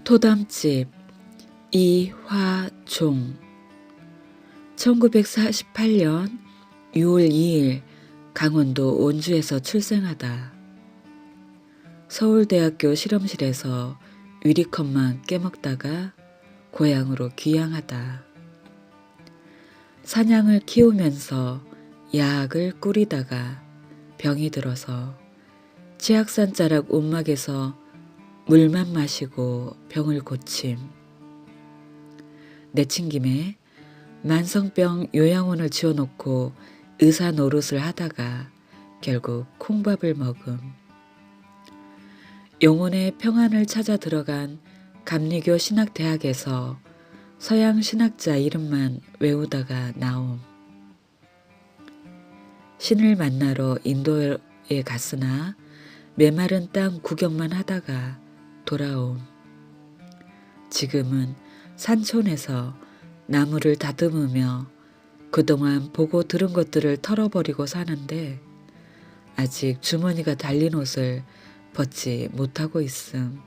토담집 이화종 1948년 6월 2일 강원도 원주에서 출생하다. 서울대학교 실험실에서 유리컵만 깨먹다가 고향으로 귀향하다. 사냥을 키우면서 야학을 꾸리다가 병이 들어서 치악산 자락 움막에서 물만 마시고 병을 고침. 내친 김에 만성병 요양원을 지어놓고 의사 노릇을 하다가 결국 콩밥을 먹음. 영혼의 평안을 찾아 들어간 감리교 신학대학에서 서양 신학자 이름만 외우다가 나옴. 신을 만나러 인도에 갔으나 메마른 땅 구경만 하다가 돌아옴. 지금은 산촌에서 나무를 다듬으며 그동안 보고 들은 것들을 털어버리고 사는데 아직 주머니가 달린 옷을 벗지 못하고 있음.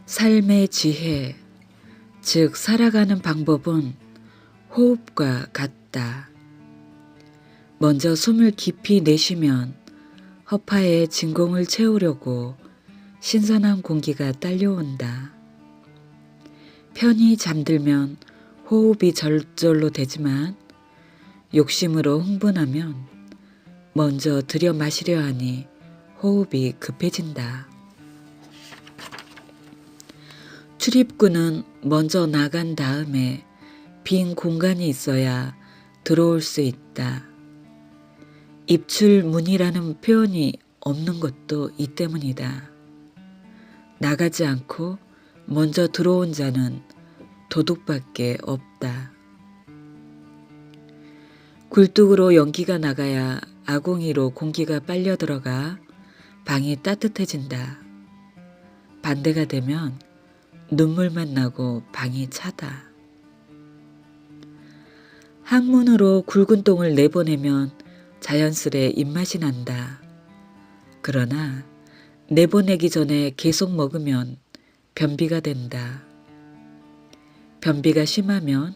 삶의 지혜, 즉 살아가는 방법은 호흡과 같다. 먼저 숨을 깊이 내쉬면 허파에 진공을 채우려고 신선한 공기가 딸려온다. 편히 잠들면 호흡이 절절로 되지만 욕심으로 흥분하면 먼저 들여 마시려 하니 호흡이 급해진다. 출입구는 먼저 나간 다음에 빈 공간이 있어야 들어올 수 있다. 입출문이라는 표현이 없는 것도 이 때문이다. 나가지 않고 먼저 들어온 자는 도둑밖에 없다. 굴뚝으로 연기가 나가야 아궁이로 공기가 빨려 들어가 방이 따뜻해진다. 반대가 되면 눈물만 나고 방이 차다. 항문으로 굵은 똥을 내보내면 자연스레 입맛이 난다. 그러나 내보내기 전에 계속 먹으면 변비가 된다. 변비가 심하면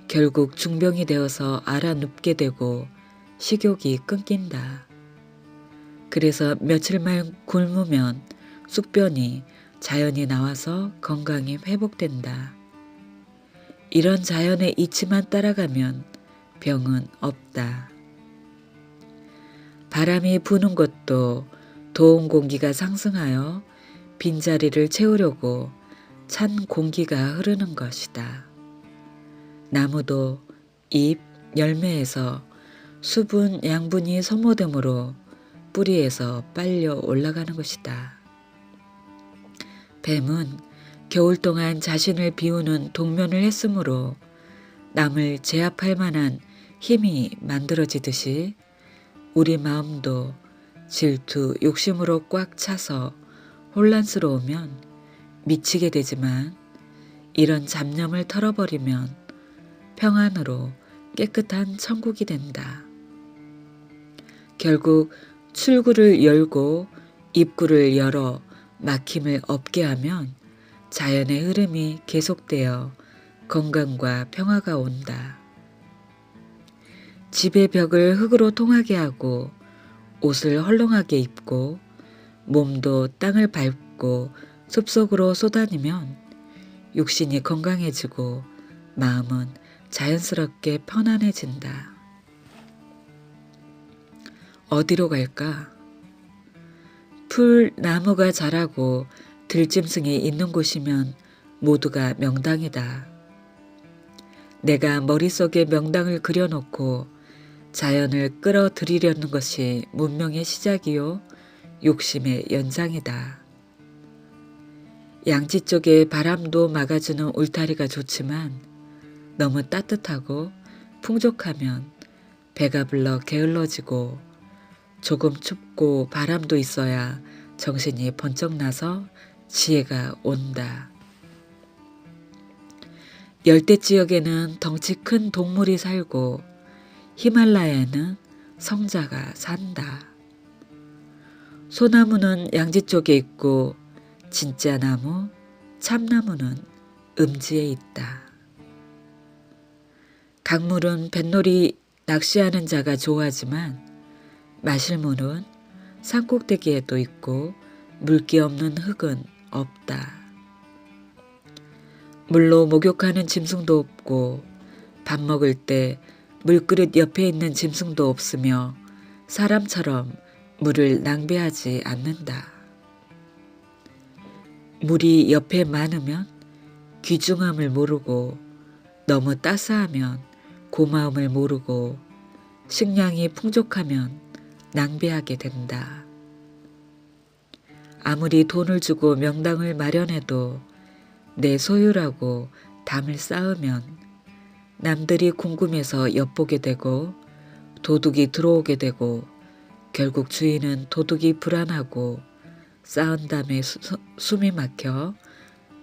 결국 중병이 되어서 앓아 눕게 되고 식욕이 끊긴다. 그래서 며칠만 굶으면 숙변이 자연히 나와서 건강이 회복된다. 이런 자연의 이치만 따라가면 병은 없다. 바람이 부는 것도 더운 공기가 상승하여 빈자리를 채우려고 찬 공기가 흐르는 것이다. 나무도 잎, 열매에서 수분, 양분이 소모되므로 뿌리에서 빨려 올라가는 것이다. 뱀은 겨울 동안 자신을 비우는 동면을 했으므로 남을 제압할 만한 힘이 만들어지듯이 우리 마음도 질투, 욕심으로 꽉 차서 혼란스러우면 미치게 되지만 이런 잡념을 털어버리면 평안으로 깨끗한 천국이 된다. 결국 출구를 열고 입구를 열어 막힘을 없게 하면 자연의 흐름이 계속되어 건강과 평화가 온다. 집의 벽을 흙으로 통하게 하고 옷을 헐렁하게 입고 몸도 땅을 밟고 숲속으로 쏘다니면 육신이 건강해지고 마음은 자연스럽게 편안해진다. 어디로 갈까? 풀, 나무가 자라고 들짐승이 있는 곳이면 모두가 명당이다. 내가 머릿속에 명당을 그려놓고 자연을 끌어들이려는 것이 문명의 시작이요 욕심의 연장이다. 양지 쪽에 바람도 막아주는 울타리가 좋지만 너무 따뜻하고 풍족하면 배가 불러 게을러지고 조금 춥고 바람도 있어야 정신이 번쩍 나서 지혜가 온다. 열대지역에는 덩치 큰 동물이 살고 히말라야에는 성자가 산다. 소나무는 양지 쪽에 있고 진짜 나무, 참나무는 음지에 있다. 강물은 뱃놀이 낚시하는 자가 좋아하지만 마실물은 산꼭대기에도 있고 물기 없는 흙은 없다. 물로 목욕하는 짐승도 없고 밥 먹을 때 물그릇 옆에 있는 짐승도 없으며 사람처럼 물을 낭비하지 않는다. 물이 옆에 많으면 귀중함을 모르고 너무 따스하면 고마움을 모르고 식량이 풍족하면 낭비하게 된다. 아무리 돈을 주고 명당을 마련해도 내 소유라고 담을 쌓으면 남들이 궁금해서 엿보게 되고 도둑이 들어오게 되고 결국 주인은 도둑이 불안하고 쌓은 담에 숨이 막혀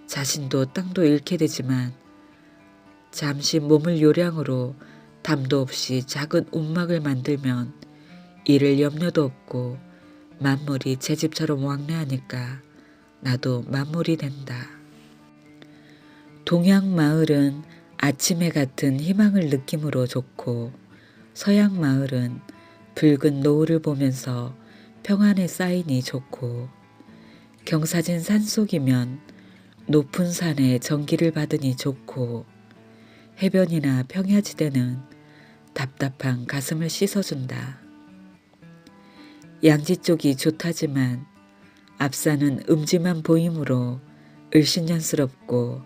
자신도 땅도 잃게 되지만 잠시 몸을 요량으로 담도 없이 작은 움막을 만들면 잃을 염려도 없고 만물이 제 집처럼 왕래하니까 나도 만물이 된다. 동양 마을은 아침에 같은 희망을 느낌으로 좋고 서양 마을은 붉은 노을을 보면서 평안에 쌓이니 좋고 경사진 산속이면 높은 산에 전기를 받으니 좋고 해변이나 평야지대는 답답한 가슴을 씻어준다. 양지 쪽이 좋다지만 앞산은 음지만 보이므로 을신년스럽고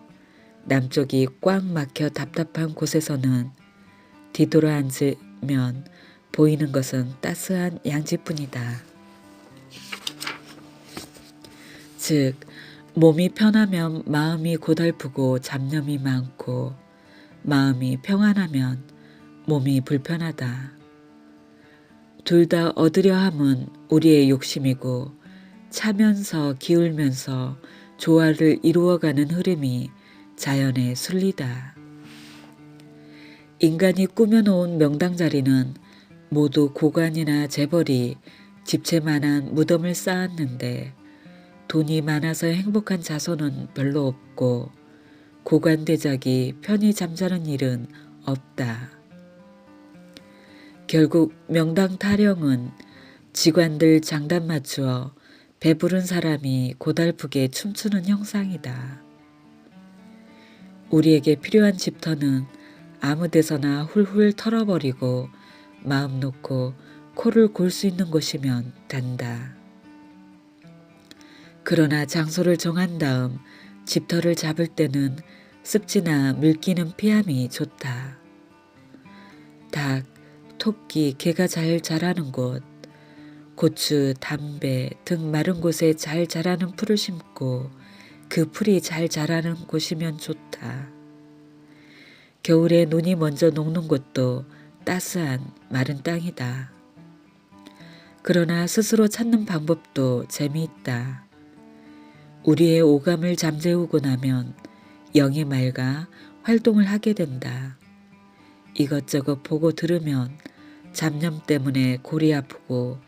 남쪽이 꽉 막혀 답답한 곳에서는 뒤돌아 앉으면 보이는 것은 따스한 양지뿐이다. 즉 몸이 편하면 마음이 고달프고 잡념이 많고 마음이 평안하면 몸이 불편하다. 둘 다 얻으려 함은 우리의 욕심이고 차면서 기울면서 조화를 이루어가는 흐름이 자연의 순리다. 인간이 꾸며놓은 명당 자리는 모두 고관이나 재벌이 집채만한 무덤을 쌓았는데 돈이 많아서 행복한 자손은 별로 없고 고관대작이 편히 잠자는 일은 없다. 결국 명당 타령은 직관들 장단 맞추어 배부른 사람이 고달프게 춤추는 형상이다. 우리에게 필요한 집터는 아무 데서나 훌훌 털어버리고 마음 놓고 코를 골 수 있는 곳이면 된다. 그러나 장소를 정한 다음 집터를 잡을 때는 습지나 물기는 피함이 좋다. 닭, 토끼, 개가 잘 자라는 곳, 고추, 담배 등 마른 곳에 잘 자라는 풀을 심고 그 풀이 잘 자라는 곳이면 좋다. 겨울에 눈이 먼저 녹는 곳도 따스한 마른 땅이다. 그러나 스스로 찾는 방법도 재미있다. 우리의 오감을 잠재우고 나면 영이 맑아 활동을 하게 된다. 이것저것 보고 들으면 잡념 때문에 골이 아프고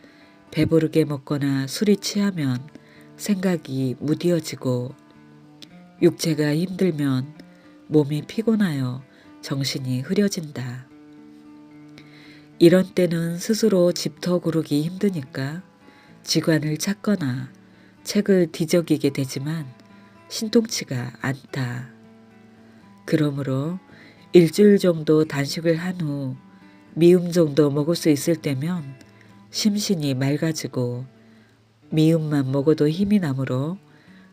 배부르게 먹거나 술이 취하면 생각이 무디어지고 육체가 힘들면 몸이 피곤하여 정신이 흐려진다. 이런 때는 스스로 집터 고르기 힘드니까 직관을 찾거나 책을 뒤적이게 되지만 신통치가 않다. 그러므로 일주일 정도 단식을 한 후 미음 정도 먹을 수 있을 때면 심신이 맑아지고 미음만 먹어도 힘이 나므로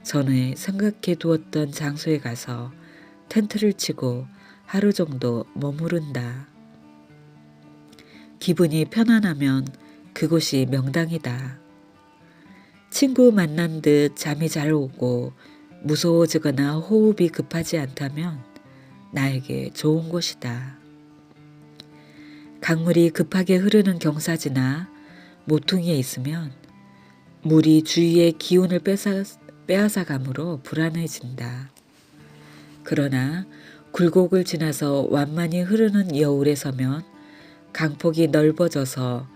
전에 생각해 두었던 장소에 가서 텐트를 치고 하루 정도 머무른다. 기분이 편안하면 그곳이 명당이다. 친구 만난 듯 잠이 잘 오고 무서워지거나 호흡이 급하지 않다면 나에게 좋은 곳이다. 강물이 급하게 흐르는 경사지나 모퉁이에 있으면 물이 주위의 기운을 빼앗아가므로 불안해진다. 그러나 굴곡을 지나서 완만히 흐르는 여울에 서면 강폭이 넓어져서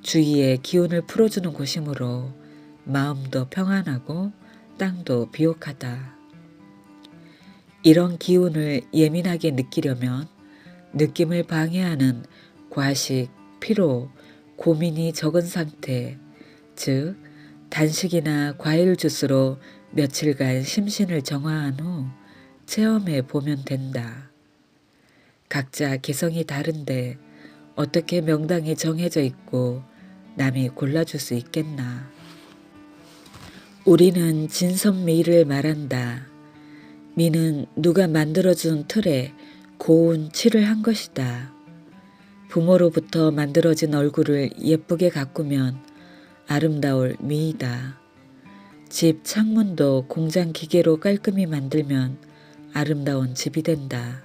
주위의 기운을 풀어주는 곳이므로 마음도 평안하고 땅도 비옥하다. 이런 기운을 예민하게 느끼려면 느낌을 방해하는 과식, 피로, 고민이 적은 상태, 즉 단식이나 과일 주스로 며칠간 심신을 정화한 후 체험해 보면 된다. 각자 개성이 다른데 어떻게 명당이 정해져 있고 남이 골라줄 수 있겠나. 우리는 진선미를 말한다. 미는 누가 만들어준 틀에 고운 칠을 한 것이다. 부모로부터 만들어진 얼굴을 예쁘게 가꾸면 아름다울 미이다. 집 창문도 공장 기계로 깔끔히 만들면 아름다운 집이 된다.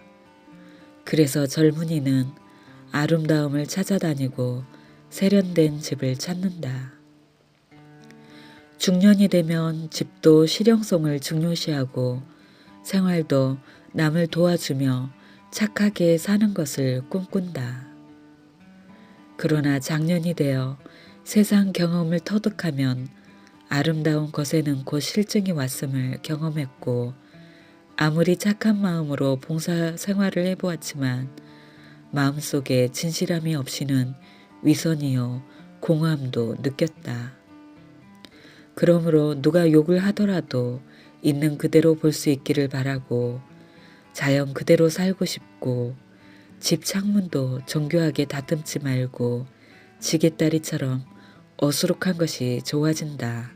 그래서 젊은이는 아름다움을 찾아다니고 세련된 집을 찾는다. 중년이 되면 집도 실용성을 중요시하고 생활도 남을 도와주며 착하게 사는 것을 꿈꾼다. 그러나 장년이 되어 세상 경험을 터득하면 아름다운 것에는 곧 실증이 왔음을 경험했고 아무리 착한 마음으로 봉사 생활을 해보았지만 마음속에 진실함이 없이는 위선이요 공허함도 느꼈다. 그러므로 누가 욕을 하더라도 있는 그대로 볼 수 있기를 바라고 자연 그대로 살고 싶고 집 창문도 정교하게 다듬지 말고 지게다리처럼 어수룩한 것이 좋아진다.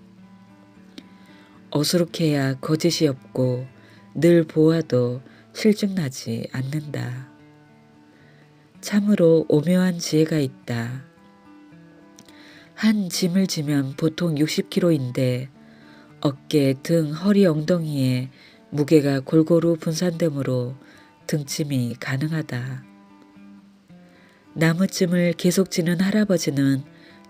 어수룩해야 거짓이 없고 늘 보아도 실증나지 않는다. 참으로 오묘한 지혜가 있다. 한 짐을 지면 보통 60kg인데 어깨, 등, 허리, 엉덩이에 무게가 골고루 분산되므로 등짐이 가능하다. 나무짐을 계속 지는 할아버지는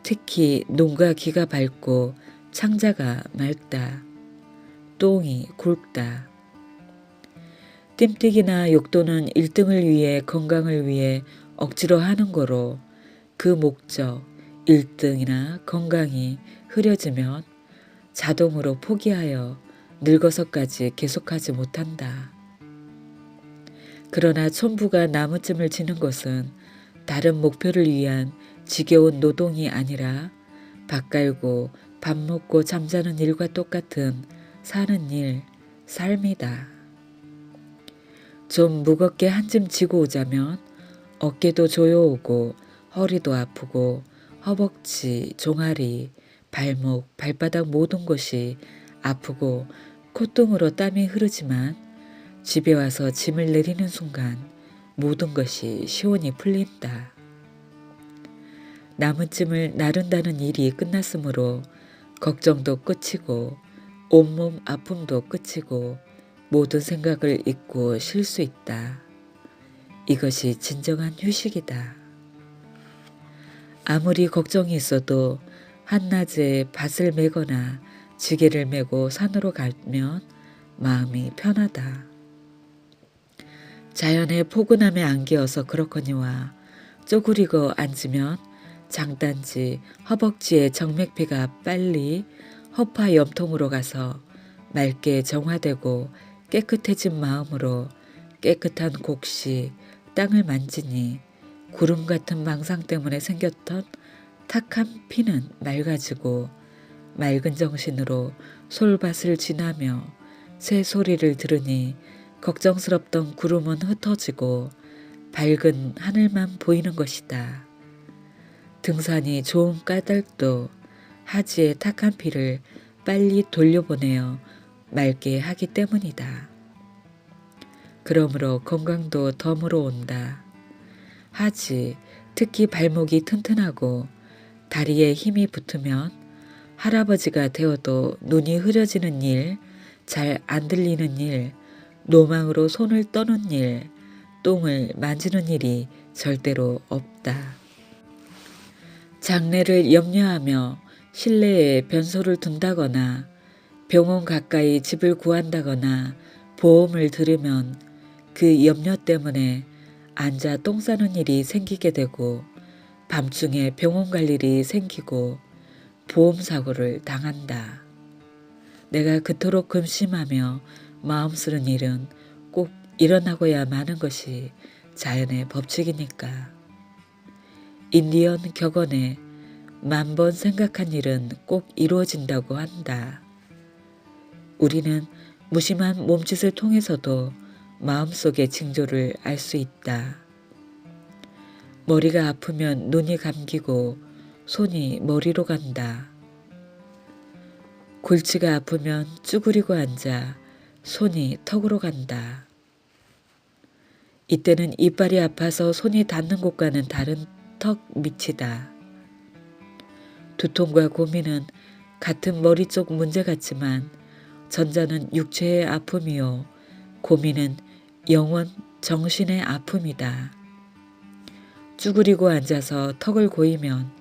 특히 눈과 귀가 밝고 창자가 맑다. 똥이 굵다. 띰띠기나 욕도는 1등을 위해 건강을 위해 억지로 하는 거로 그 목적 1등이나 건강이 흐려지면 자동으로 포기하여 늙어서까지 계속하지 못한다. 그러나 촌부가 나무쯤을 지는 것은 다른 목표를 위한 지겨운 노동이 아니라 밥 갈고 밥 먹고 잠자는 일과 똑같은 사는 일, 삶이다. 좀 무겁게 한 짐 지고 오자면 어깨도 조여오고 허리도 아프고 허벅지, 종아리, 발목, 발바닥 모든 곳이 아프고 콧등으로 땀이 흐르지만 집에 와서 짐을 내리는 순간 모든 것이 시원히 풀린다. 남은 짐을 나른다는 일이 끝났으므로 걱정도 끝이고 온몸 아픔도 끝이고 모든 생각을 잊고 쉴 수 있다. 이것이 진정한 휴식이다. 아무리 걱정이 있어도 한낮에 밭을 메거나 지게를 메고 산으로 가면 마음이 편하다. 자연의 포근함에 안기어서 그렇거니와 쪼그리고 앉으면 장단지, 허벅지의 정맥피가 빨리 허파 염통으로 가서 맑게 정화되고 깨끗해진 마음으로 깨끗한 곡식, 땅을 만지니 구름 같은 망상 때문에 생겼던 탁한 피는 맑아지고 맑은 정신으로 솔밭을 지나며 새 소리를 들으니 걱정스럽던 구름은 흩어지고 밝은 하늘만 보이는 것이다. 등산이 좋은 까닭도 하지의 탁한 피를 빨리 돌려보내어 맑게 하기 때문이다. 그러므로 건강도 덤으로 온다. 하지, 특히 발목이 튼튼하고 다리에 힘이 붙으면 할아버지가 되어도 눈이 흐려지는 일, 잘 안 들리는 일, 노망으로 손을 떠는 일, 똥을 만지는 일이 절대로 없다. 장래를 염려하며 실내에 변소를 둔다거나 병원 가까이 집을 구한다거나 보험을 들으면 그 염려 때문에 앉아 똥 싸는 일이 생기게 되고 밤중에 병원 갈 일이 생기고 보험사고를 당한다. 내가 그토록 근심하며 마음 쓰는 일은 꼭 일어나고야 마는 것이 자연의 법칙이니까. 인디언 격언에 10,000번 생각한 일은 꼭 이루어진다고 한다. 우리는 무심한 몸짓을 통해서도 마음속의 징조를 알 수 있다. 머리가 아프면 눈이 감기고 손이 머리로 간다. 골치가 아프면 쭈그리고 앉아 손이 턱으로 간다. 이때는 이빨이 아파서 손이 닿는 곳과는 다른 턱 밑이다. 두통과 고민은 같은 머리 쪽 문제 같지만 전자는 육체의 아픔이요 고민은 영혼, 정신의 아픔이다. 쭈그리고 앉아서 턱을 고이면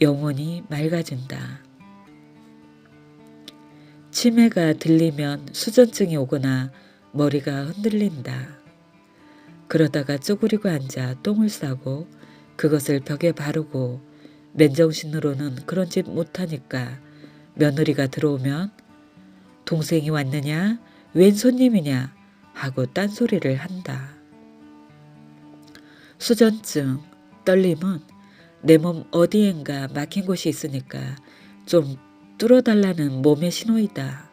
영혼이 맑아진다. 치매가 들리면 수전증이 오거나 머리가 흔들린다. 그러다가 쭈그리고 앉아 똥을 싸고 그것을 벽에 바르고 맨정신으로는 그런 짓 못하니까 며느리가 들어오면 동생이 왔느냐 웬 손님이냐 하고 딴소리를 한다. 수전증, 떨림은 내 몸 어디엔가 막힌 곳이 있으니까 좀 뚫어달라는 몸의 신호이다.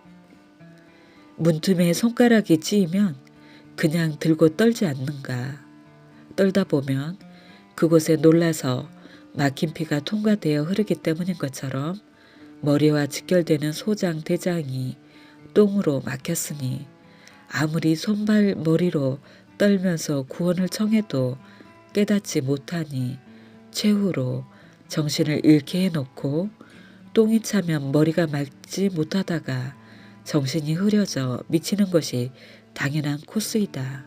문틈에 손가락이 찧으면 그냥 들고 떨지 않는가. 떨다 보면 그곳에 놀라서 막힌 피가 통과되어 흐르기 때문인 것처럼 머리와 직결되는 소장, 대장이 똥으로 막혔으니 아무리 손발 머리로 떨면서 구원을 청해도 깨닫지 못하니 최후로 정신을 잃게 해놓고 똥이 차면 머리가 맑지 못하다가 정신이 흐려져 미치는 것이 당연한 코스이다.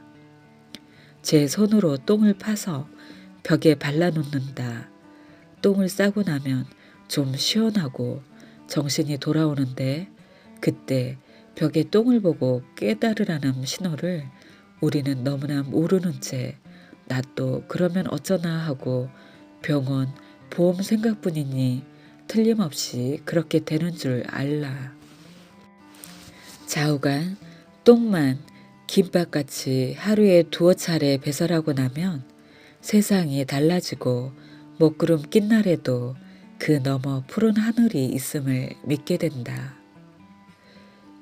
제 손으로 똥을 파서 벽에 발라놓는다. 똥을 싸고 나면 좀 시원하고 정신이 돌아오는데 그때 벽에 똥을 보고 깨달으라는 신호를 우리는 너무나 모르는 채 나 또 그러면 어쩌나 하고 병원, 보험 생각뿐이니 틀림없이 그렇게 되는 줄 알라. 좌우간 똥만 김밥같이 하루에 2차례 배설하고 나면 세상이 달라지고 먹구름 낀 날에도 그 너머 푸른 하늘이 있음을 믿게 된다.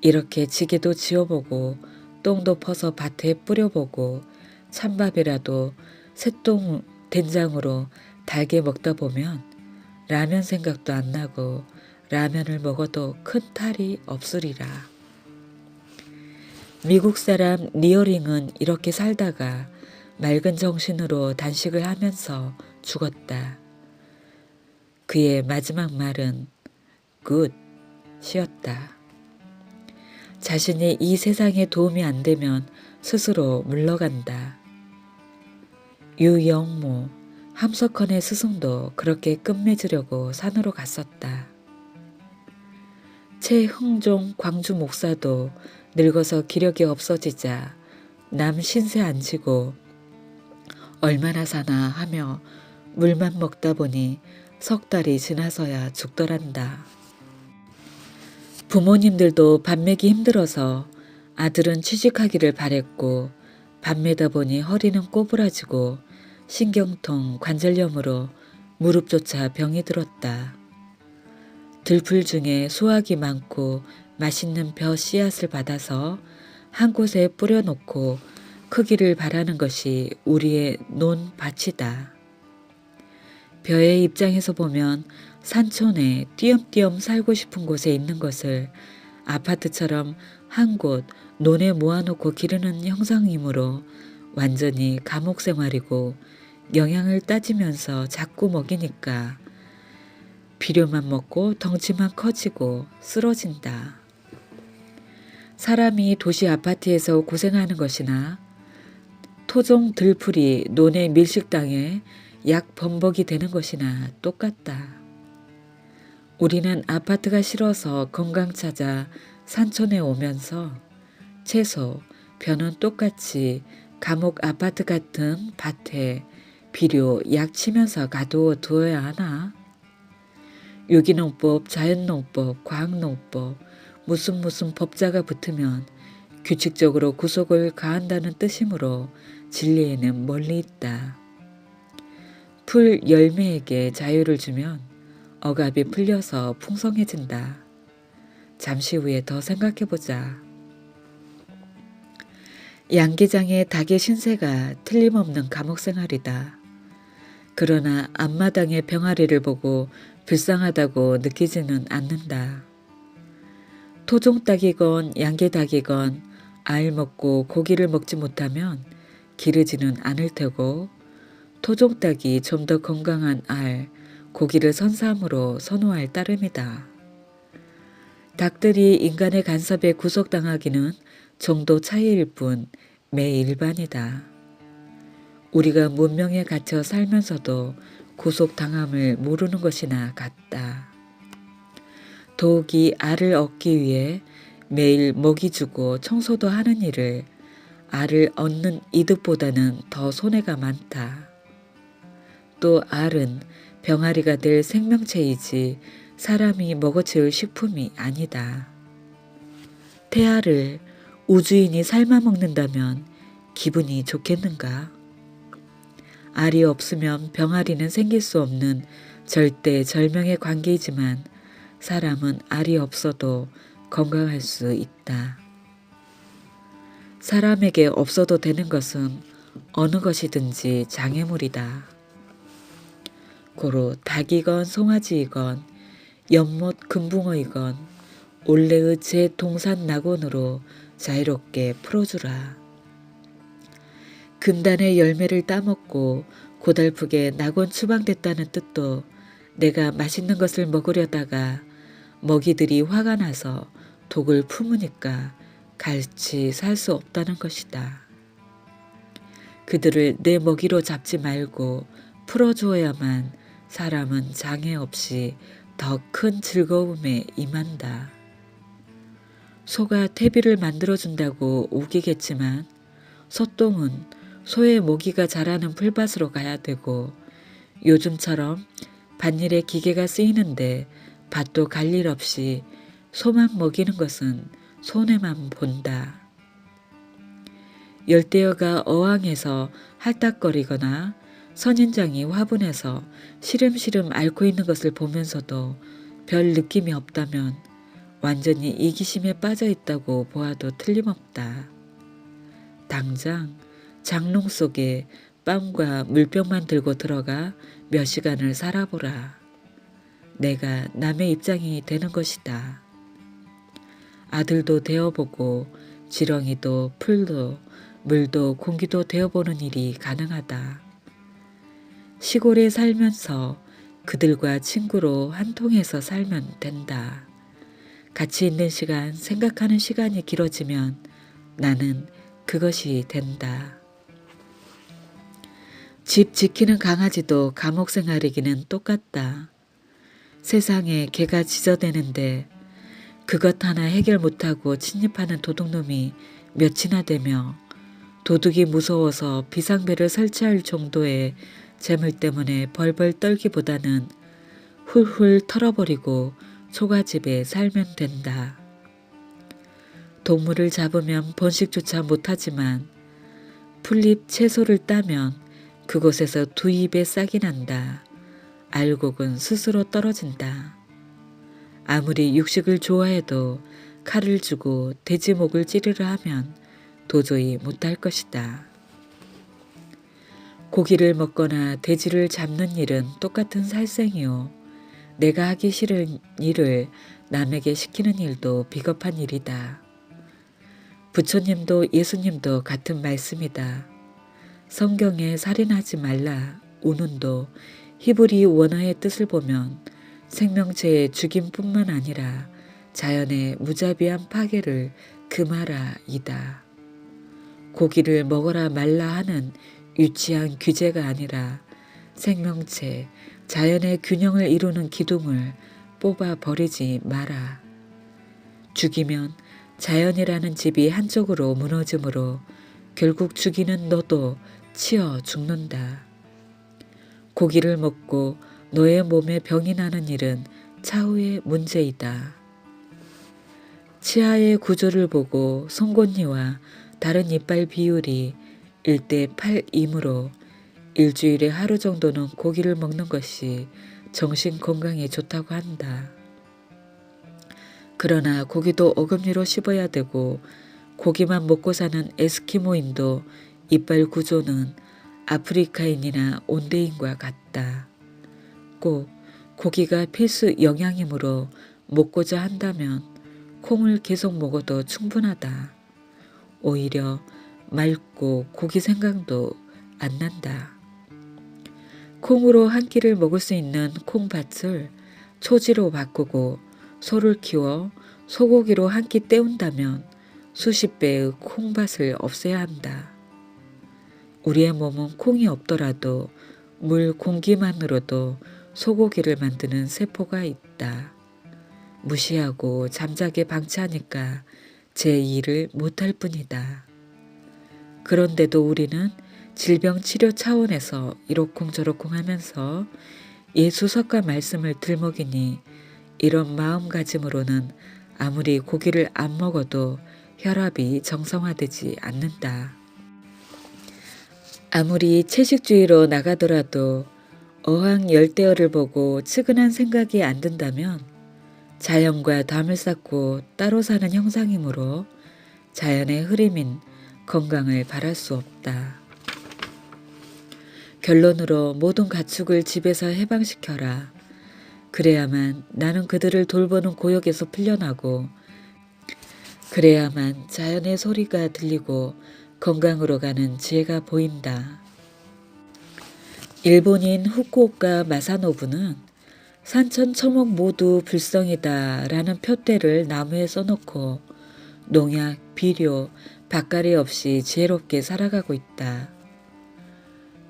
이렇게 지게도 지어보고 똥도 퍼서 밭에 뿌려보고 찬밥이라도 새똥 된장으로 달게 먹다 보면 라면 생각도 안 나고 라면을 먹어도 큰 탈이 없으리라. 미국 사람 리어링은 이렇게 살다가 맑은 정신으로 단식을 하면서 죽었다. 그의 마지막 말은 굿이었다. 자신이 이 세상에 도움이 안 되면 스스로 물러간다. 유영모, 함석헌의 스승도 그렇게 끝맺으려고 산으로 갔었다. 최흥종 광주 목사도 늙어서 기력이 없어지자 남 신세 안 지고 얼마나 사나 하며 물만 먹다 보니 3달이 지나서야 죽더란다. 부모님들도 밥 먹기 힘들어서 아들은 취직하기를 바랬고 밥 매다 보니 허리는 꼬부라지고 신경통, 관절염으로 무릎조차 병이 들었다. 들풀 중에 수확이 많고 맛있는 벼 씨앗을 받아서 한 곳에 뿌려놓고 크기를 바라는 것이 우리의 논밭이다. 벼의 입장에서 보면 산촌에 띄엄띄엄 살고 싶은 곳에 있는 것을 아파트처럼 한 곳 논에 모아놓고 기르는 형상이므로 완전히 감옥 생활이고 영양을 따지면서 자꾸 먹이니까 비료만 먹고 덩치만 커지고 쓰러진다. 사람이 도시 아파트에서 고생하는 것이나 토종 들풀이 논의 밀식당에 약 범벅이 되는 것이나 똑같다. 우리는 아파트가 싫어서 건강 찾아 산촌에 오면서 채소, 벼는 똑같이 감옥 아파트 같은 밭에 비료, 약 치면서 가두어 두어야 하나? 유기농법, 자연농법, 과학농법, 무슨 법자가 붙으면 규칙적으로 구속을 가한다는 뜻이므로 진리에는 멀리 있다. 풀 열매에게 자유를 주면 억압이 풀려서 풍성해진다. 잠시 후에 더 생각해보자. 양계장의 닭의 신세가 틀림없는 감옥생활이다. 그러나 앞마당의 병아리를 보고 불쌍하다고 느끼지는 않는다. 토종닭이건 양계닭이건 알 먹고 고기를 먹지 못하면 기르지는 않을 테고 토종닭이 좀 더 건강한 알, 고기를 선사함으로 선호할 따름이다. 닭들이 인간의 간섭에 구속당하기는 정도 차이일 뿐 매일반이다. 우리가 문명에 갇혀 살면서도 구속당함을 모르는 것이나 같다. 더욱이 알을 얻기 위해 매일 먹이 주고 청소도 하는 일을 알을 얻는 이득보다는 더 손해가 많다. 또 알은 병아리가 될 생명체이지 사람이 먹어치울 식품이 아니다. 태알을 우주인이 삶아 먹는다면 기분이 좋겠는가? 알이 없으면 병아리는 생길 수 없는 절대 절명의 관계이지만 사람은 알이 없어도 건강할 수 있다. 사람에게 없어도 되는 것은 어느 것이든지 장애물이다. 고로 닭이건 송아지이건 연못 금붕어이건 올레의 제 동산 낙원으로 자유롭게 풀어주라. 금단의 열매를 따먹고 고달프게 낙원 추방됐다는 뜻도 내가 맛있는 것을 먹으려다가 먹이들이 화가 나서 독을 품으니까 같이 살 수 없다는 것이다. 그들을 내 먹이로 잡지 말고 풀어주어야만 사람은 장애 없이 더 큰 즐거움에 임한다. 소가 퇴비를 만들어준다고 우기겠지만 소똥은 소의 모기가 자라는 풀밭으로 가야 되고 요즘처럼 밭일에 기계가 쓰이는데 밭도 갈 일 없이 소만 먹이는 것은 손해만 본다. 열대어가 어항에서 할딱거리거나 선인장이 화분에서 시름시름 앓고 있는 것을 보면서도 별 느낌이 없다면 완전히 이기심에 빠져 있다고 보아도 틀림없다. 당장 장롱 속에 빵과 물병만 들고 들어가 몇 시간을 살아보라. 내가 남의 입장이 되는 것이다. 아들도 되어보고 지렁이도 풀도 물도 공기도 되어보는 일이 가능하다. 시골에 살면서 그들과 친구로 한 통에서 살면 된다. 같이 있는 시간, 생각하는 시간이 길어지면 나는 그것이 된다. 집 지키는 강아지도 감옥 생활이기는 똑같다. 세상에 개가 짖어대는데 그것 하나 해결 못하고 침입하는 도둑놈이 몇이나 되며 도둑이 무서워서 비상벨을 설치할 정도의 재물 때문에 벌벌 떨기보다는 훌훌 털어버리고 초가집에 살면 된다. 동물을 잡으면 번식조차 못하지만 풀잎 채소를 따면 그곳에서 두 입에 싹이 난다. 알곡은 스스로 떨어진다. 아무리 육식을 좋아해도 칼을 주고 돼지 목을 찌르려 하면 도저히 못할 것이다. 고기를 먹거나 돼지를 잡는 일은 똑같은 살생이요. 내가 하기 싫은 일을 남에게 시키는 일도 비겁한 일이다. 부처님도 예수님도 같은 말씀이다. 성경에 살인하지 말라 우는도 히브리 원어의 뜻을 보면 생명체의 죽임뿐만 아니라 자연의 무자비한 파괴를 금하라 이다. 고기를 먹어라 말라 하는 유치한 규제가 아니라 생명체, 자연의 균형을 이루는 기둥을 뽑아 버리지 마라. 죽이면 자연이라는 집이 한쪽으로 무너지므로 결국 죽이는 너도 치어 죽는다. 고기를 먹고 너의 몸에 병이 나는 일은 차후의 문제이다. 치아의 구조를 보고 송곳니와 다른 이빨 비율이 1대 8이므로 일주일에 하루 정도는 고기를 먹는 것이 정신 건강에 좋다고 한다. 그러나 고기도 어금니로 씹어야 되고 고기만 먹고 사는 에스키모인도 이빨 구조는 아프리카인이나 온대인과 같다. 꼭 고기가 필수 영양이므로 먹고자 한다면 콩을 계속 먹어도 충분하다. 오히려 맑고 고기 생각도 안 난다. 콩으로 한 끼를 먹을 수 있는 콩밭을 초지로 바꾸고 소를 키워 소고기로 한 끼 때운다면 수십 배의 콩밭을 없애야 한다. 우리의 몸은 콩이 없더라도 물 공기만으로도 소고기를 만드는 세포가 있다. 무시하고 잠자게 방치하니까 제 일을 못할 뿐이다. 그런데도 우리는 질병 치료 차원에서 이러쿵저러쿵 하면서 예수석가 말씀을 들먹이니 이런 마음가짐으로는 아무리 고기를 안 먹어도 혈압이 정상화되지 않는다. 아무리 채식주의로 나가더라도 어항 열대어를 보고 측은한 생각이 안 든다면 자연과 담을 쌓고 따로 사는 형상이므로 자연의 흐름인 건강을 바랄 수 없다. 결론으로 모든 가축을 집에서 해방시켜라. 그래야만 나는 그들을 돌보는 고역에서 풀려나고 그래야만 자연의 소리가 들리고 건강으로 가는 지혜가 보인다. 일본인 후쿠오카 마사노부는 산천 초목 모두 불성이다 라는 표대를 나무에 써놓고 농약, 비료, 밭갈이 없이 지혜롭게 살아가고 있다.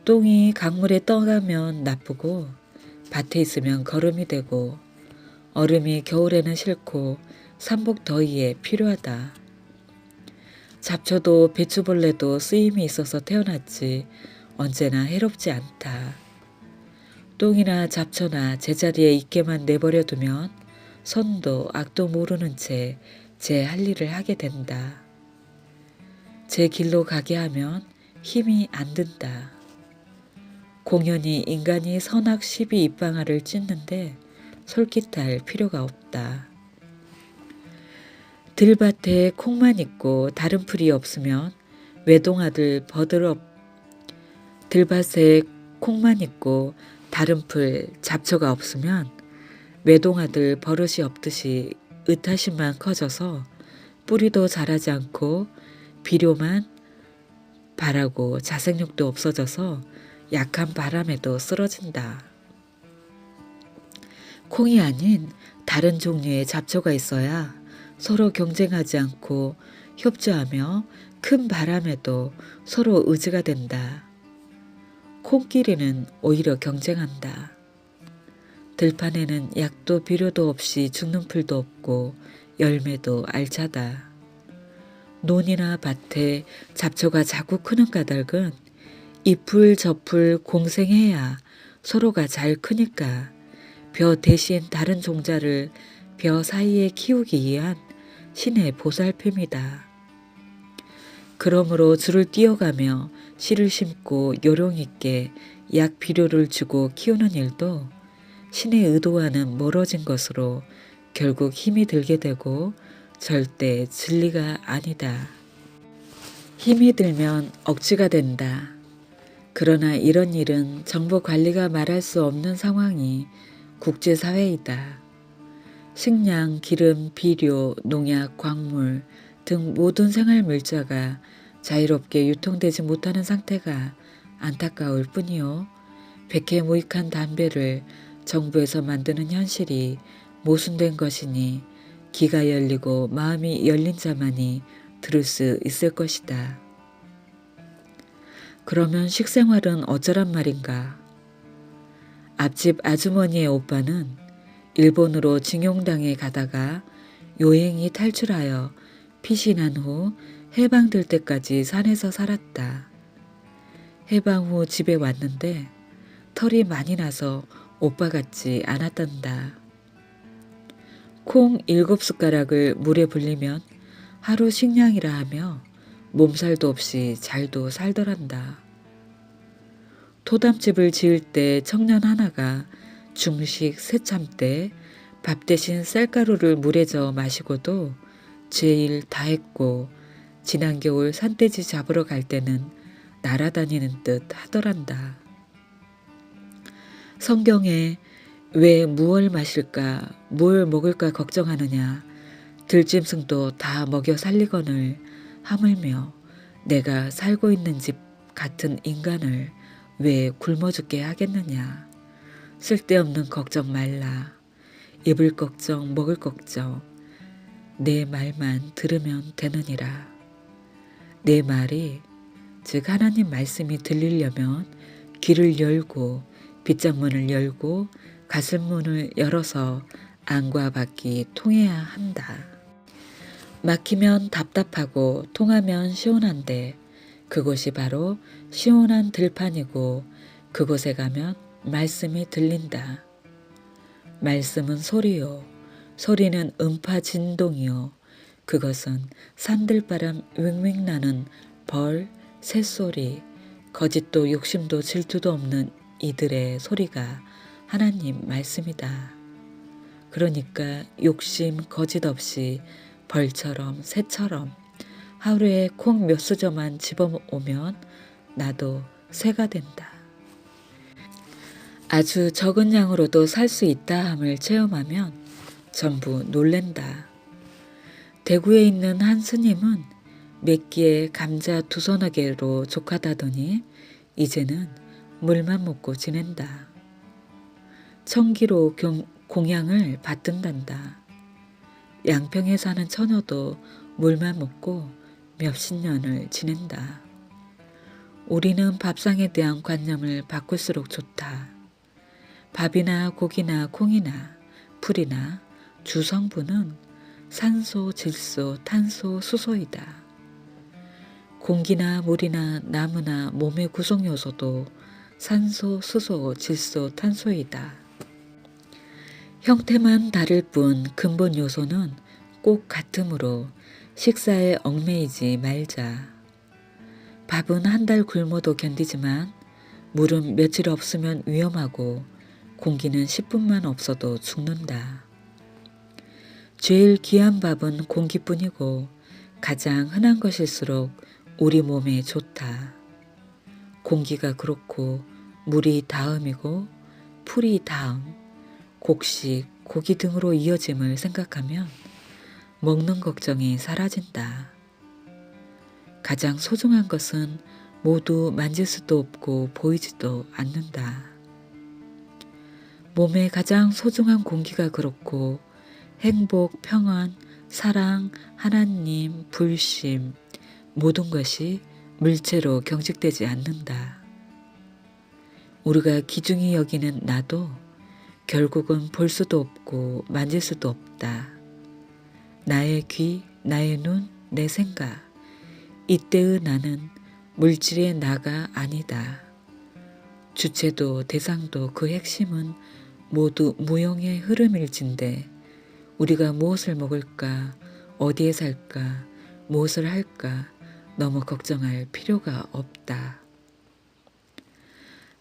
똥이 강물에 떠가면 나쁘고 밭에 있으면 거름이 되고 얼음이 겨울에는 싫고 삼복 더위에 필요하다. 잡초도 배추벌레도 쓰임이 있어서 태어났지 언제나 해롭지 않다. 똥이나 잡초나 제자리에 있게만 내버려 두면 선도 악도 모르는 채 제 할 일을 하게 된다. 제 길로 가게 하면 힘이 안 든다. 공연히 인간이 선악 시비 입방아를 찢는데 솔깃할 필요가 없다. 들밭에 콩만 있고 다른 풀이 없으면 외동아들 버드럽 들밭에 콩만 있고 다른 풀 잡초가 없으면 외동아들 버릇이 없듯이 의타심만 커져서 뿌리도 자라지 않고 비료만 바라고 자생력도 없어져서 약한 바람에도 쓰러진다. 콩이 아닌 다른 종류의 잡초가 있어야 서로 경쟁하지 않고 협조하며 큰 바람에도 서로 의지가 된다. 콩끼리는 오히려 경쟁한다. 들판에는 약도 비료도 없이 죽는 풀도 없고 열매도 알차다. 논이나 밭에 잡초가 자꾸 크는 까닭은 이 풀 저 풀 공생해야 서로가 잘 크니까 벼 대신 다른 종자를 벼 사이에 키우기 위한 신의 보살핌이다. 그러므로 줄을 띄어가며 씨를 심고 요령있게 약 비료를 주고 키우는 일도 신의 의도와는 멀어진 것으로 결국 힘이 들게 되고 절대 진리가 아니다. 힘이 들면 억지가 된다. 그러나 이런 일은 정부 관리가 말할 수 없는 상황이 국제사회이다. 식량, 기름, 비료, 농약, 광물 등 모든 생활물자가 자유롭게 유통되지 못하는 상태가 안타까울 뿐이요. 백해무익한 담배를 정부에서 만드는 현실이 모순된 것이니 귀가 열리고 마음이 열린 자만이 들을 수 있을 것이다. 그러면 식생활은 어쩌란 말인가? 앞집 아주머니의 오빠는 일본으로 징용당해 가다가 요행이 탈출하여 피신한 후 해방될 때까지 산에서 살았다. 해방 후 집에 왔는데 털이 많이 나서 오빠 같지 않았단다. 콩 7숟가락을 물에 불리면 하루 식량이라 하며 몸살도 없이 잘도 살더란다. 토담집을 지을 때 청년 하나가 중식 새참 때 밥 대신 쌀가루를 물에 저어 마시고도 제일 다했고 지난 겨울 산돼지 잡으러 갈 때는 날아다니는 듯 하더란다. 성경에 왜 무얼 마실까 무얼 먹을까 걱정하느냐 들짐승도 다 먹여 살리거늘 하물며 내가 살고 있는 집 같은 인간을 왜 굶어 죽게 하겠느냐. 쓸데없는 걱정 말라. 입을 걱정 먹을 걱정 내 말만 들으면 되느니라. 내 말이 즉 하나님 말씀이 들리려면 귀를 열고 빗장문을 열고 가슴문을 열어서 안과 밖이 통해야 한다. 막히면 답답하고 통하면 시원한데 그곳이 바로 시원한 들판이고 그곳에 가면 말씀이 들린다. 말씀은 소리요. 소리는 음파 진동이요. 그것은 산들바람 윙윙 나는 벌, 새소리, 거짓도 욕심도 질투도 없는 이들의 소리가 하나님 말씀이다. 그러니까 욕심 거짓 없이 벌처럼 새처럼 하루에 콩 몇 수저만 집어오면 나도 새가 된다. 아주 적은 양으로도 살 수 있다 함을 체험하면 전부 놀랜다. 대구에 있는 한 스님은 몇 끼에 감자 2서너 개로 족하다더니 이제는 물만 먹고 지낸다. 청기로 공양을 받든단다. 양평에 사는 처녀도 물만 먹고 몇십 년을 지낸다. 우리는 밥상에 대한 관념을 바꿀수록 좋다. 밥이나 고기나 콩이나 풀이나 주성분은 산소, 질소, 탄소, 수소이다. 공기나 물이나 나무나 몸의 구성요소도 산소, 수소, 질소, 탄소이다. 형태만 다를 뿐 근본 요소는 꼭 같으므로 식사에 얽매이지 말자. 밥은 한 달 굶어도 견디지만 물은 며칠 없으면 위험하고 공기는 10분만 없어도 죽는다. 제일 귀한 밥은 공기뿐이고 가장 흔한 것일수록 우리 몸에 좋다. 공기가 그렇고 물이 다음이고 풀이 다음, 곡식, 고기 등으로 이어짐을 생각하면 먹는 걱정이 사라진다. 가장 소중한 것은 모두 만질 수도 없고 보이지도 않는다. 몸에 가장 소중한 공기가 그렇고 행복, 평안, 사랑, 하나님, 불심 모든 것이 물체로 경직되지 않는다. 우리가 귀중히 여기는 나도 결국은 볼 수도 없고 만질 수도 없다. 나의 귀, 나의 눈, 내 생각 이때의 나는 물질의 나가 아니다. 주체도 대상도 그 핵심은 모두 무형의 흐름일진데 우리가 무엇을 먹을까, 어디에 살까, 무엇을 할까 너무 걱정할 필요가 없다.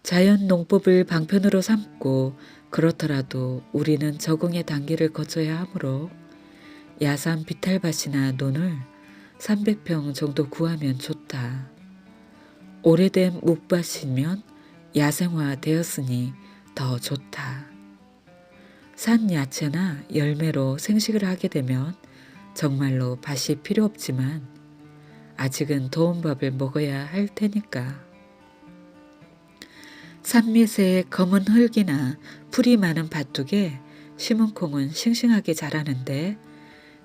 자연 농법을 방편으로 삼고 그렇더라도 우리는 적응의 단계를 거쳐야 하므로 야산 비탈밭이나 논을 300평 정도 구하면 좋다. 오래된 묵밭이면 야생화 되었으니 더 좋다. 산 야채나 열매로 생식을 하게 되면 정말로 밭이 필요 없지만 아직은 더운 밥을 먹어야 할 테니까. 산밑에 검은 흙이나 풀이 많은 밭둑에 심은 콩은 싱싱하게 자라는데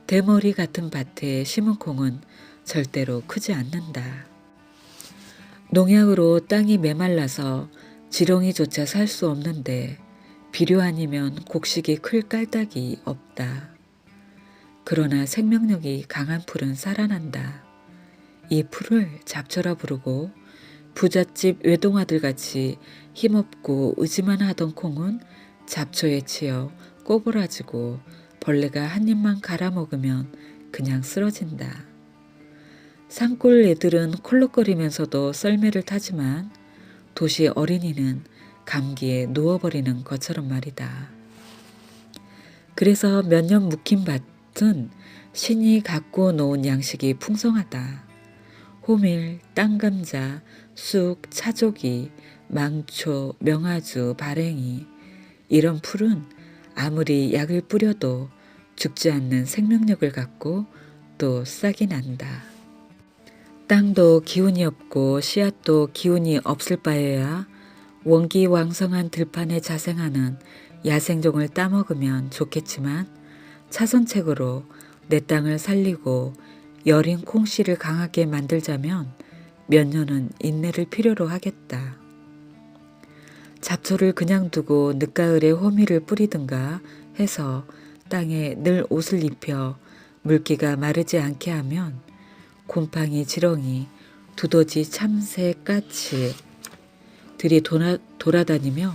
대머리 같은 밭에 심은 콩은 절대로 크지 않는다. 농약으로 땅이 메말라서 지렁이조차 살 수 없는데 비료 아니면 곡식이 클 깔딱이 없다. 그러나 생명력이 강한 풀은 살아난다. 이 풀을 잡초라 부르고 부잣집 외동아들같이 힘없고 의지만 하던 콩은 잡초에 치여 꼬부라지고 벌레가 한 입만 갈아먹으면 그냥 쓰러진다. 산골 애들은 콜록거리면서도 썰매를 타지만 도시 어린이는 감기에 누워버리는 것처럼 말이다. 그래서 몇 년 묵힌 밭은 신이 갖고 놓은 양식이 풍성하다. 호밀, 땅감자, 쑥, 차조기, 망초, 명아주, 발행이 이런 풀은 아무리 약을 뿌려도 죽지 않는 생명력을 갖고 또 싹이 난다. 땅도 기운이 없고 씨앗도 기운이 없을 바에야 원기왕성한 들판에 자생하는 야생종을 따먹으면 좋겠지만 차선책으로 내 땅을 살리고 여린 콩씨를 강하게 만들자면 몇 년은 인내를 필요로 하겠다. 잡초를 그냥 두고 늦가을에 호미를 뿌리든가 해서 땅에 늘 옷을 입혀 물기가 마르지 않게 하면 곰팡이, 지렁이, 두더지, 참새, 까치 들이 돌아다니며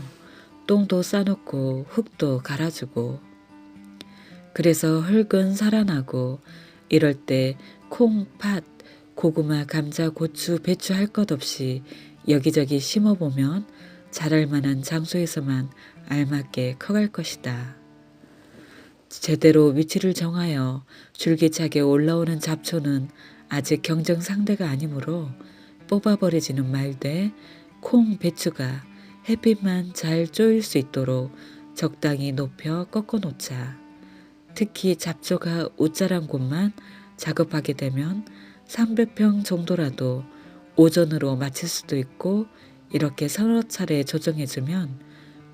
똥도 싸놓고 흙도 갈아주고 그래서 흙은 살아나고 이럴 때 콩, 팥, 고구마, 감자, 고추, 배추 할 것 없이 여기저기 심어보면 자랄 만한 장소에서만 알맞게 커갈 것이다. 제대로 위치를 정하여 줄기차게 올라오는 잡초는 아직 경쟁 상대가 아니므로 뽑아버리지는 말되 콩, 배추가 햇빛만 잘 쪼일 수 있도록 적당히 높여 꺾어 놓자. 특히 잡초가 웃자란 곳만 작업하게 되면 300평 정도라도 오전으로 마칠 수도 있고 이렇게 서너 차례 조정해주면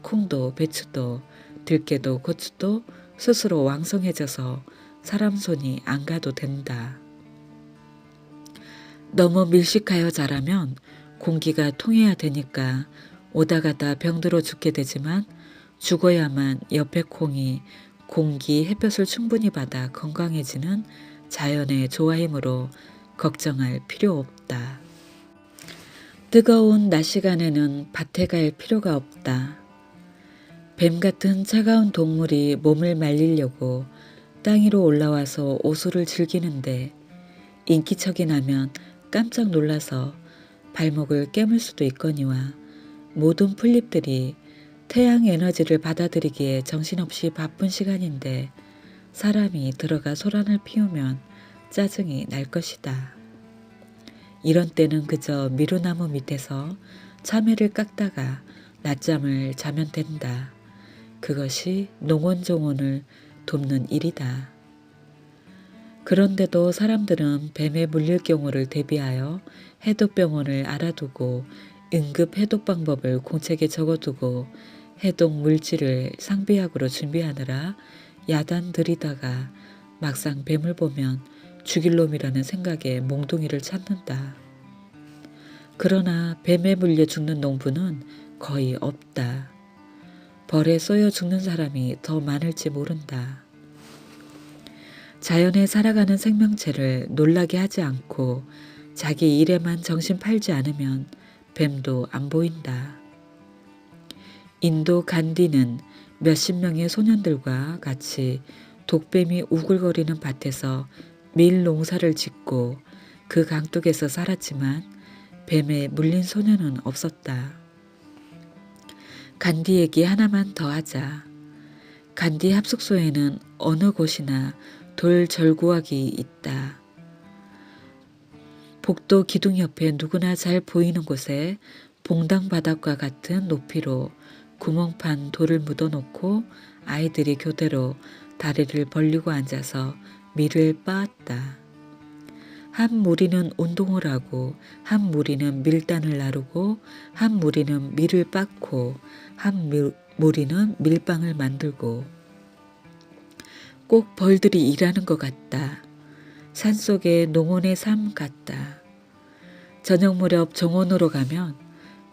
콩도 배추도 들깨도 고추도 스스로 왕성해져서 사람 손이 안 가도 된다. 너무 밀식하여 자라면 공기가 통해야 되니까 오다 가다 병들어 죽게 되지만 죽어야만 옆에 콩이 공기, 햇볕을 충분히 받아 건강해지는 자연의 조화이므로 걱정할 필요 없다. 뜨거운 낮 시간에는 밭에 갈 필요가 없다. 뱀 같은 차가운 동물이 몸을 말리려고 땅 위로 올라와서 오수를 즐기는데 인기척이 나면 깜짝 놀라서 발목을 깨물 수도 있거니와 모든 풀잎들이 태양 에너지를 받아들이기에 정신없이 바쁜 시간인데 사람이 들어가 소란을 피우면 짜증이 날 것이다. 이런 때는 그저 미루나무 밑에서 참외를 깎다가 낮잠을 자면 된다. 그것이 농원종원을 돕는 일이다. 그런데도 사람들은 뱀에 물릴 경우를 대비하여 해독병원을 알아두고 응급 해독 방법을 공책에 적어두고 해독 물질을 상비약으로 준비하느라 야단 들이다가 막상 뱀을 보면 죽일 놈이라는 생각에 몽둥이를 찾는다. 그러나 뱀에 물려 죽는 농부는 거의 없다. 벌에 쏘여 죽는 사람이 더 많을지 모른다. 자연에 살아가는 생명체를 놀라게 하지 않고 자기 일에만 정신 팔지 않으면 뱀도 안 보인다. 인도 간디는 몇십 명의 소년들과 같이 독뱀이 우글거리는 밭에서 밀 농사를 짓고 그 강둑에서 살았지만 뱀에 물린 소년은 없었다. 간디 얘기 하나만 더 하자. 간디 합숙소에는 어느 곳이나 돌 절구악이 있다. 복도 기둥 옆에 누구나 잘 보이는 곳에 봉당 바닥과 같은 높이로 구멍 판 돌을 묻어놓고 아이들이 교대로 다리를 벌리고 앉아서 밀을 빻았다. 한 무리는 운동을 하고 한 무리는 밀단을 나르고 한 무리는 밀을 빻고 한 무리는 밀빵을 만들고 꼭 벌들이 일하는 것 같다. 산속의 농원의 삶 같다. 저녁 무렵 정원으로 가면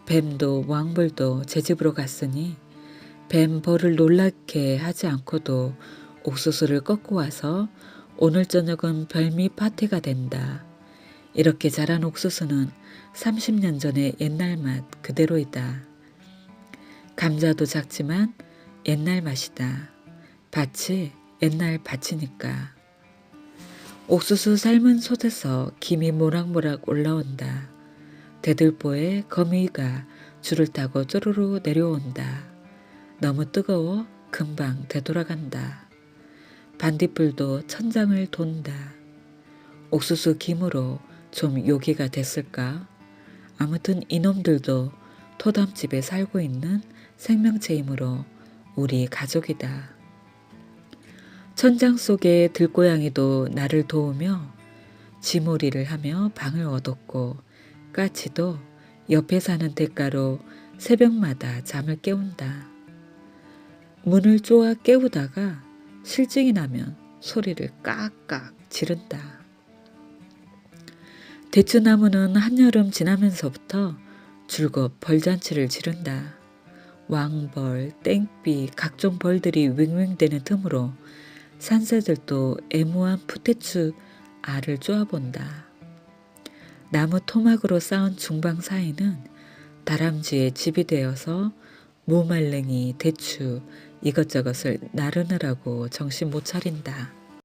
뱀도 왕벌도 제 집으로 갔으니 뱀 벌을 놀랍게 하지 않고도 옥수수를 꺾고 와서 오늘 저녁은 별미 파티가 된다. 이렇게 자란 옥수수는 30년 전의 옛날 맛 그대로이다. 감자도 작지만 옛날 맛이다. 밭이 옛날 밭이니까. 옥수수 삶은 솥에서 김이 모락모락 올라온다. 대들보에 거미가 줄을 타고 쪼르르 내려온다. 너무 뜨거워 금방 되돌아간다. 반딧불도 천장을 돈다. 옥수수 김으로 좀 요기가 됐을까? 아무튼 이놈들도 토담집에 살고 있는 생명체이므로 우리 가족이다. 천장 속의 들고양이도 나를 도우며 쥐몰이를 하며 방을 얻었고 까치도 옆에 사는 대가로 새벽마다 잠을 깨운다. 문을 쪼아 깨우다가 실증이 나면 소리를 깍깍 지른다. 대추나무는 한여름 지나면서부터 줄곧 벌잔치를 지른다. 왕벌, 땡비, 각종 벌들이 윙윙대는 틈으로 산새들도 애무한 풋대추 알을 쪼아본다. 나무 토막으로 쌓은 중방 사이는 다람쥐의 집이 되어서 무말랭이, 대추 이것저것을 나르느라고 정신 못 차린다.